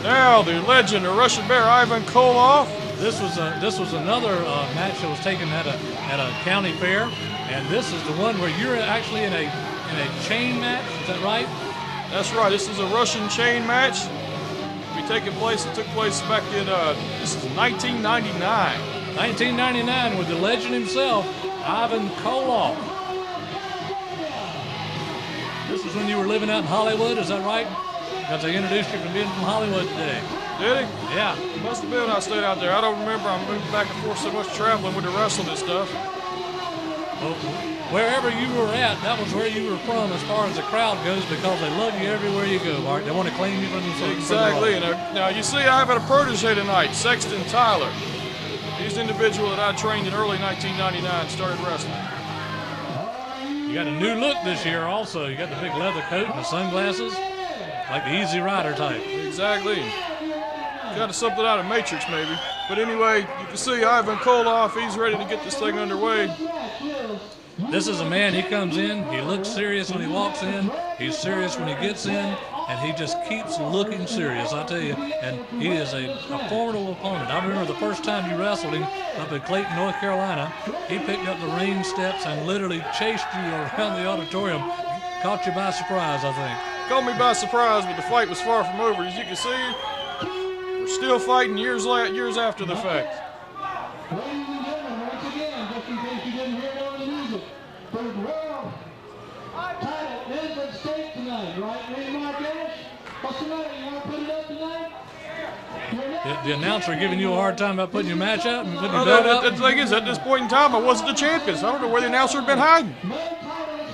Now the legend, the Russian Bear, Ivan Koloff. This was another match that was taken at a county fair, and this is the one where you're actually in a chain match. Is that right? That's right. This is a Russian chain match. It took place back in this is 1999. 1999 with the legend himself, Ivan Koloff. This is when you were living out in Hollywood. Is that right? Because they introduced you from being from Hollywood today. Did he? Yeah. Must have been. I stayed out there. I don't remember. I moved back and forth so much traveling with the wrestling and stuff. Well, wherever you were at, that was where you were from as far as the crowd goes, because they love you everywhere you go, Mark. They want to claim you from themselves. Exactly. Now, you see, I have a protege tonight, Sexton Tyler. He's the individual that I trained in early 1999, started wrestling. You got a new look this year also. You got the big leather coat and the sunglasses, like the Easy Rider type. Exactly. Got something out of Matrix, maybe. But anyway, you can see Ivan Koloff. He's ready to get this thing underway. This is a man, he comes in, he looks serious when he walks in, he's serious when he gets in, and he just keeps looking serious, I tell you. And he is a formidable opponent. I remember the first time you wrestled him up in Clayton, North Carolina, he picked up the ring steps and literally chased you around the auditorium. Caught you by surprise, I think. Caught me by surprise, but the fight was far from over. As you can see, we're still fighting years after the fact. The announcer giving you a hard time about putting your match out and putting your belt up? The thing is, at this point in time, I wasn't the champion, so I don't know where the announcer had been hiding.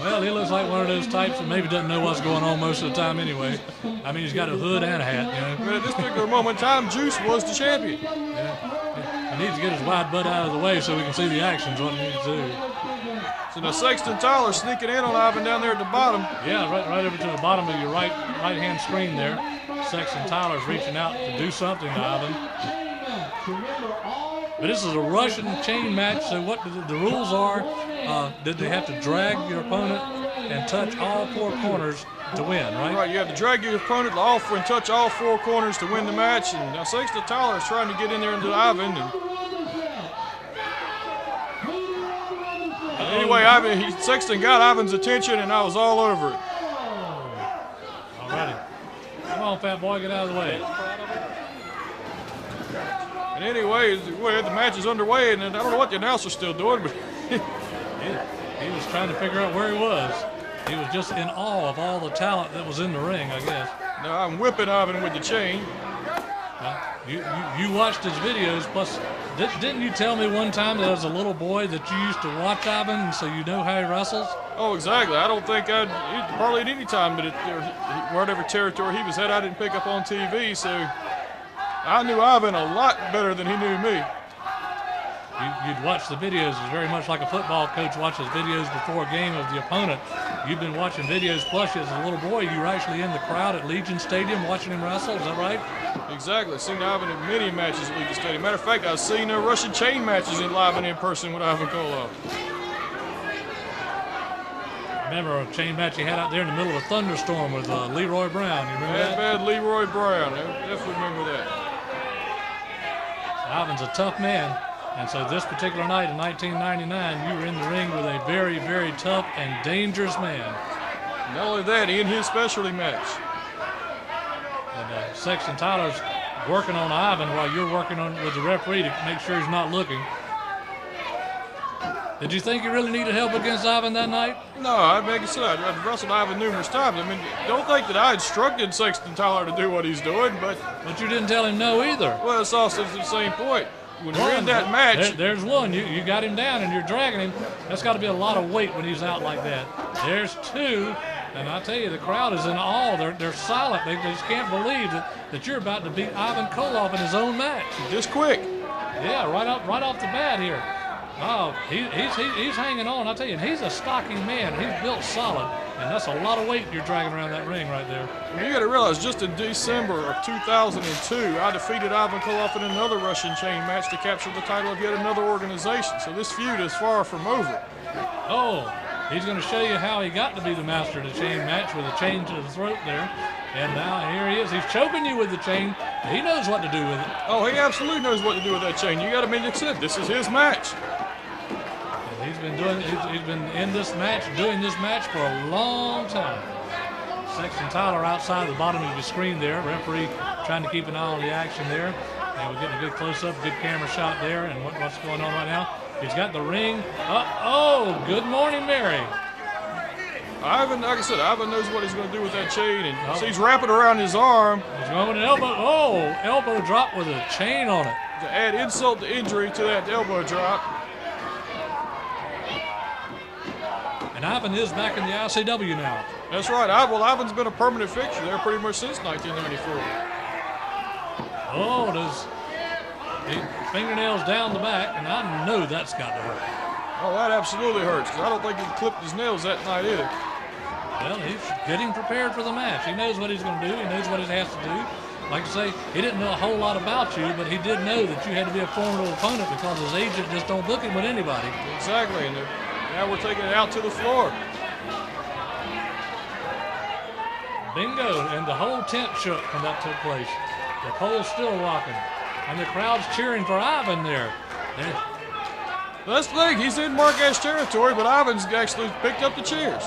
Well, he looks like one of those types that maybe doesn't know what's going on most of the time anyway. I mean, he's got a hood and a hat, you know. But at this particular moment in time, Juice was the champion. Yeah. He needs to get his wide butt out of the way so we can see the actions, what he needs to do. So now Sexton Tyler sneaking in on Ivan down there at the bottom. Yeah, right over to the bottom of your right-hand screen there. Sexton Tyler's reaching out to do something to Ivan. But this is a Russian chain match, so what the rules are, did they have to drag your opponent and touch all four corners to win, right? Right, you have to drag your opponent and touch all four corners to win the match. And now Sexton Tyler is trying to get in there into Ivan. And anyway, Sexton got Ivan's attention, and I was all over it. All righty. Come on, fat boy, get out of the way. And anyway, the match is underway, and I don't know what the announcer's still doing, but he was trying to figure out where he was. He was just in awe of all the talent that was in the ring, I guess. Now I'm whipping Ivan with the chain. You watched his videos, plus didn't you tell me one time that as a little boy that you used to watch Ivan, and so you know how he wrestles? Oh, exactly. I don't think hardly at any time that whatever territory he was at, I didn't pick up on TV, so I knew Ivan a lot better than he knew me. You'd watch the videos. It's very much like a football coach watches videos before a game of the opponent. You've been watching videos, plus as a little boy, you were actually in the crowd at Legion Stadium watching him wrestle. Is that right? Exactly. I've seen Ivan in many matches at Legion Stadium. Matter of fact, I've seen Russian chain matches live and in person with Ivan Koloff. I remember a chain match he had out there in the middle of a thunderstorm with Leroy Brown. You remember that? Bad Leroy Brown. I definitely remember that. Ivan's a tough man. And so this particular night in 1999, you were in the ring with a very, very tough and dangerous man. Not only that, in his specialty match. And Sexton Tyler's working on Ivan while you're working with the referee to make sure he's not looking. Did you think you really needed help against Ivan that night? No, like I said, I've wrestled Ivan numerous times. I mean, don't think that I instructed Sexton Tyler to do what he's doing, but you didn't tell him no either. Well, it's also the same point. When you're in that match, there's one. You got him down and you're dragging him. That's got to be a lot of weight when he's out like that. There's two, and I tell you, the crowd is in awe. They're silent. They just can't believe that you're about to beat Ivan Koloff in his own match. Just quick. Yeah, right off the bat here. Oh, he's hanging on. I tell you, and he's a stocky man. He's built solid, and that's a lot of weight you're dragging around that ring right there. Well, you got to realize, just in December of 2002, I defeated Ivan Koloff in another Russian chain match to capture the title of yet another organization. So this feud is far from over. Oh, he's going to show you how he got to be the master of the chain match with a chain to the throat there. And now here he is. He's choking you with the chain. He knows what to do with it. Oh, he absolutely knows what to do with that chain. You got to mean like I said, this is his match. And he's been in this match, doing this match for a long time. Sexton Tyler outside the bottom of the screen there. Referee trying to keep an eye on the action there. And we're getting a good close-up, good camera shot there. And what's going on right now? He's got the ring. Oh, good morning, Mary. Ivan, like I said, Ivan knows what he's going to do with that chain. And so he's wrapping around his arm. He's going with an elbow. Oh, elbow drop with a chain on it. To add insult to injury to that elbow drop. And Ivan is back in the ICW now. That's right. Well, Ivan's been a permanent fixture there pretty much since 1994. Oh, those fingernails down the back, and I know that's got to hurt. Oh, that absolutely hurts, because I don't think he clipped his nails that night either. Well, he's getting prepared for the match. He knows what he's going to do. He knows what he has to do. Like I say, he didn't know a whole lot about you, but he did know that you had to be a formidable opponent because his agent just don't book him with anybody. Exactly, and now we're taking it out to the floor. Bingo, and the whole tent shook when that took place. The pole's still rocking, and the crowd's cheering for Ivan there. That's the thing, he's in Mark Ash territory, but Ivan's actually picked up the cheers.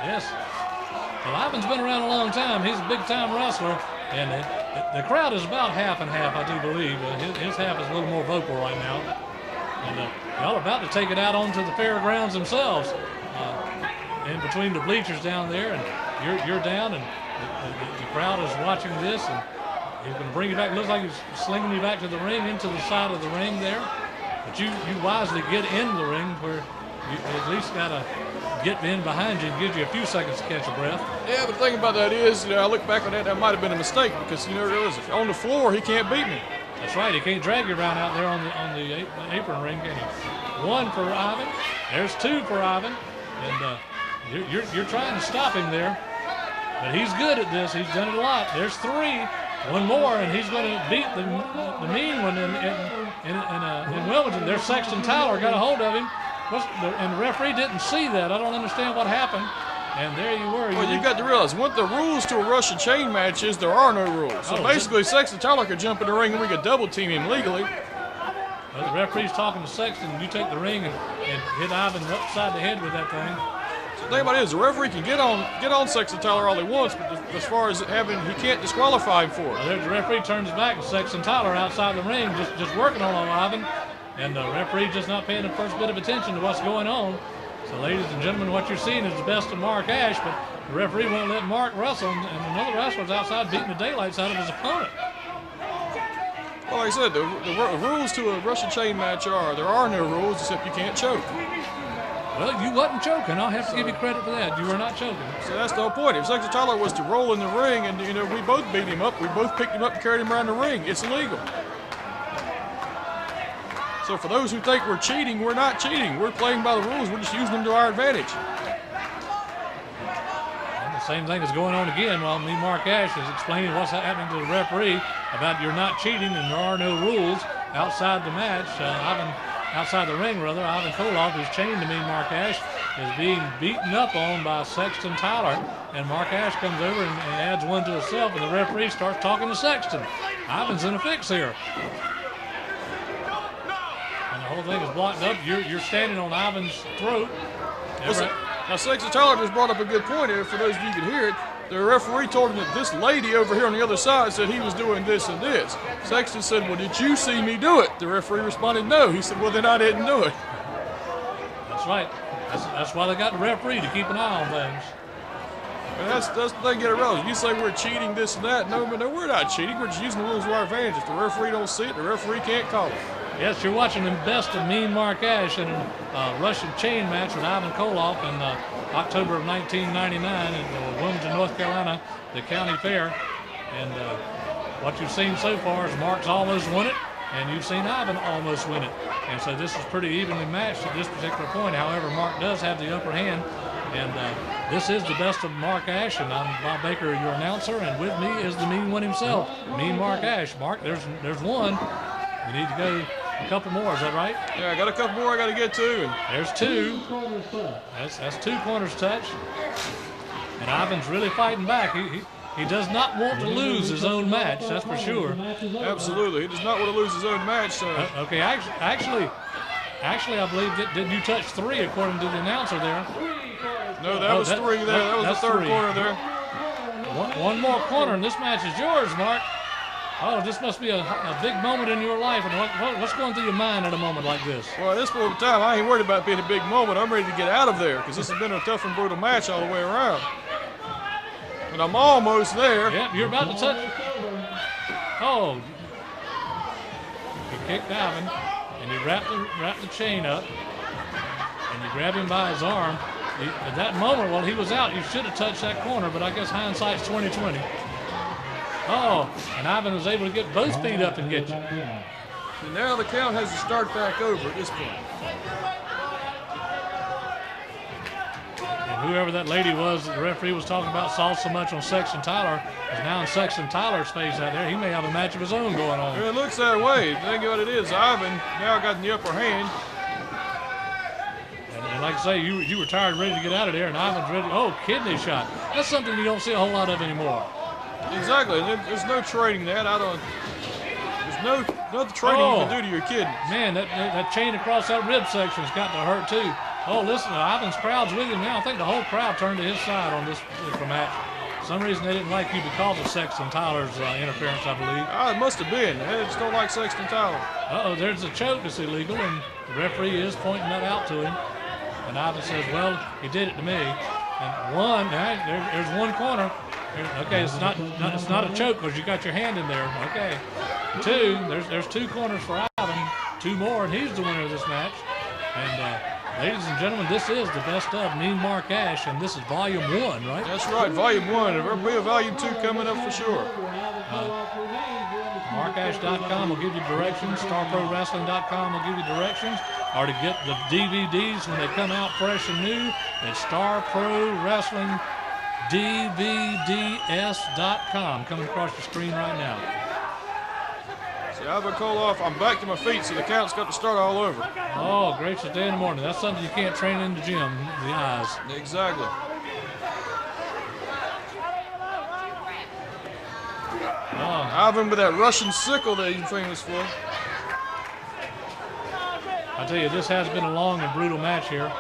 Yes. Well, Ivan's been around a long time. He's a big-time wrestler, and the crowd is about half and half, I do believe. His half is a little more vocal right now. And y'all are about to take it out onto the fairgrounds themselves, in between the bleachers down there, and you're down, and the crowd is watching this, and he's going to bring you back. Looks like he's slinging you back to the ring, into the side of the ring there. But you wisely get in the ring where you at least got to get in behind you and gives you a few seconds to catch a breath. Yeah, but the thing about that is, I look back on that might have been a mistake because, on the floor, he can't beat me. That's right. He can't drag you around out there on the apron ring, can he? One for Ivan. There's two for Ivan. And you're trying to stop him there. But he's good at this. He's done it a lot. There's three. One more, and he's going to beat the mean one in Wilmington. There's Sexton Tyler, got a hold of him. And the referee didn't see that. I don't understand what happened. And there you were. Well, you got to realize, what the rules to a Russian chain match is there are no rules. So basically, Sexton Tyler could jump in the ring and we could double team him legally. Well, the referee's talking to Sexton, and you take the ring and hit Ivan upside the head with that thing. So the thing about it is, the referee can get on Sexton Tyler all he wants, but as far as he can't disqualify him for it. Well, the referee turns back, and Sexton Tyler outside the ring, just working on Ivan, and the referee just not paying the first bit of attention to what's going on. So, ladies and gentlemen, what you're seeing is the best of Mark Ash, but the referee won't let Mark wrestle, and another wrestler's outside beating the daylights out of his opponent. Well, like I said, the rules to a Russian chain match there are no rules except you can't choke. Well, you wasn't choking. I'll have to give you credit for that. You were not choking. So that's the whole point. If Sexton Tyler was to roll in the ring and, we both beat him up, we both picked him up and carried him around the ring, it's illegal. So for those who think we're cheating, we're not cheating. We're playing by the rules. We're just using them to our advantage. And the same thing is going on again while Mark Ash is explaining what's happening to the referee about you're not cheating and there are no rules outside the match. Outside the ring, Ivan Koloff, who's chained to Mark Ash, is being beaten up on by Sexton Tyler. And Mark Ash comes over and adds one to himself, and the referee starts talking to Sexton. Ivan's in a fix here. And the whole thing is blocked up. You're standing on Ivan's throat. Now, Sexton Tyler just brought up a good point here. For those of you who can hear it, the referee told him that this lady over here on the other side said he was doing this and this. Sexton said, well, did you see me do it? The referee responded, no. He said, well, then I didn't do it. That's right. That's why they got the referee, to keep an eye on things. And that's the thing, get it wrong. You say we're cheating this and that. No, we're not cheating. We're just using the rules to our advantage. If the referee don't see it, the referee can't call it. Yes, you're watching the best of Mean Mark Ash in a Russian chain match with Ivan Koloff in October of 1999 in Wilmington, North Carolina, the county fair. And what you've seen so far is Mark's almost won it, and you've seen Ivan almost win it. And so this is pretty evenly matched at this particular point. However, Mark does have the upper hand. And this is the best of Mark Ash, and I'm Bob Baker, your announcer, and with me is the Mean One himself, Mean Mark Ash. Mark, there's one. You need to go a couple more, is that right? Yeah, I got a couple more I got to get to. And there's two. That's two corners touch. And Ivan's really fighting back. He does not want to lose his own match, that's for sure. Absolutely. He does not want to lose his own match. So. Okay, actually, I believe didn't you touch 3 according to the announcer there? No, that was 3 there. That was the 3rd corner there. One more corner, and this match is yours, Mark. Oh, this must be a big moment in your life. And what's going through your mind at a moment like this? Well, at this point in time, I ain't worried about being a big moment. I'm ready to get out of there because this has been a tough and brutal match all the way around. And I'm almost there. Yep, you're about to touch. Oh. He kicked Ivan, and he wrapped the chain up, and you grab him by his arm. At that moment, while he was out, you should have touched that corner, but I guess hindsight's 20/20. Oh, and Ivan was able to get both feet up and get you. And now the count has to start back over at this point. And whoever that lady was that the referee was talking about saw so much on Sexton Tyler is now in Sexton Tyler's face out there. He may have a match of his own going on. It looks that way. The thing about it is, Ivan now got the upper hand. And like I say, you were tired, ready to get out of there, and Ivan's ready. Oh, kidney shot. That's something you don't see a whole lot of anymore. Exactly. There's no trading that. There's no trading you can do to your kidneys. Man, that chain across that rib section's got to hurt too. Oh, listen, Ivan's crowd's with him now. I think the whole crowd turned to his side on this particular match. For some reason they didn't like you because of Sexton Tyler's interference, I believe. It must have been. They just don't like Sexton Tyler. There's a choke that's illegal, and the referee is pointing that out to him. And Ivan says, well, he did it to me. And there's one corner. Okay, it's not a choke because you got your hand in there. Okay. 2, there's 2 corners for Ivan. 2 more, and he's the winner of this match. And ladies and gentlemen, this is the best of Mean Mark Ash, and this is Volume 1, right? That's right, Volume 1. There'll be a Volume 2 coming up for sure. Markash.com will give you directions. StarProWrestling.com will give you directions. Or to get the DVDs when they come out fresh and new, it's StarProWrestlingDVDS.com coming across the screen right now. See, Ivan Koloff, I'm back to my feet, so the count's got to start all over. Oh, gracious day in the morning. That's something you can't train in the gym, the eyes. Exactly. Ivan with that Russian sickle that he's famous for. I tell you, this has been a long and brutal match here.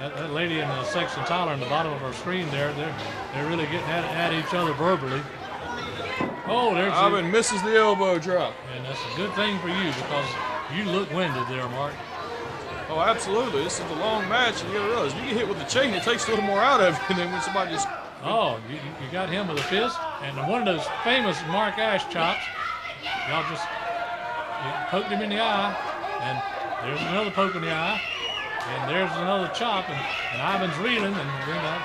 That lady in Sexton Tyler in the bottom of our screen there, they're really getting at each other verbally. Oh, there's Ivan misses the elbow drop. And that's a good thing for you because you look winded there, Mark. Oh, absolutely. This is a long match, and you gotta realize, you get hit with the chain, it takes a little more out of you than when somebody just... Oh, you got him with a fist, and one of those famous Mark Ash chops. Y'all just poked him in the eye, and there's another poke in the eye, and there's another chop, and Ivan's reeling, and then a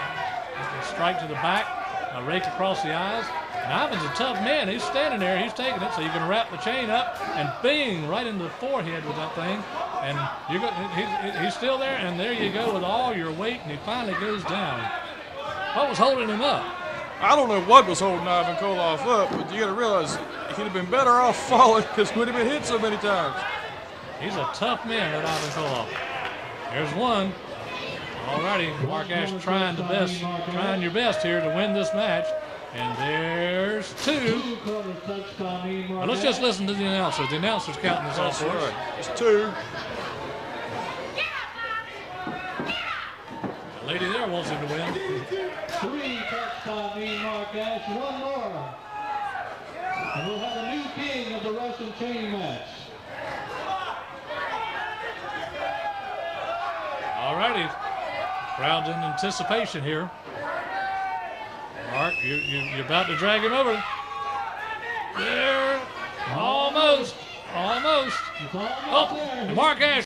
strike to the back, a rake across the eyes. And Ivan's a tough man. He's standing there, he's taking it, so you can wrap the chain up, and bing, right into the forehead with that thing. And he's still there, and there you go with all your weight, and he finally goes down. What was holding him up? I don't know what was holding Ivan Koloff up, but you got to realize he'd have been better off falling because he would have been hit so many times. He's a tough man, that Ivan Koloff. There's one. Alrighty, Mark Ash trying your best here to win this match. And there's 2. Well, let's just listen to the announcer. The announcer's counting this off for us. There's 2. The lady there wants him to win. 3 touched by Mean Mark Ash, 1 more. And we'll have a new king of the Russian chain match. Alrighty. Crowd's in anticipation here. Mark, you're about to drag him over. There. Almost. Oh, Mark Ash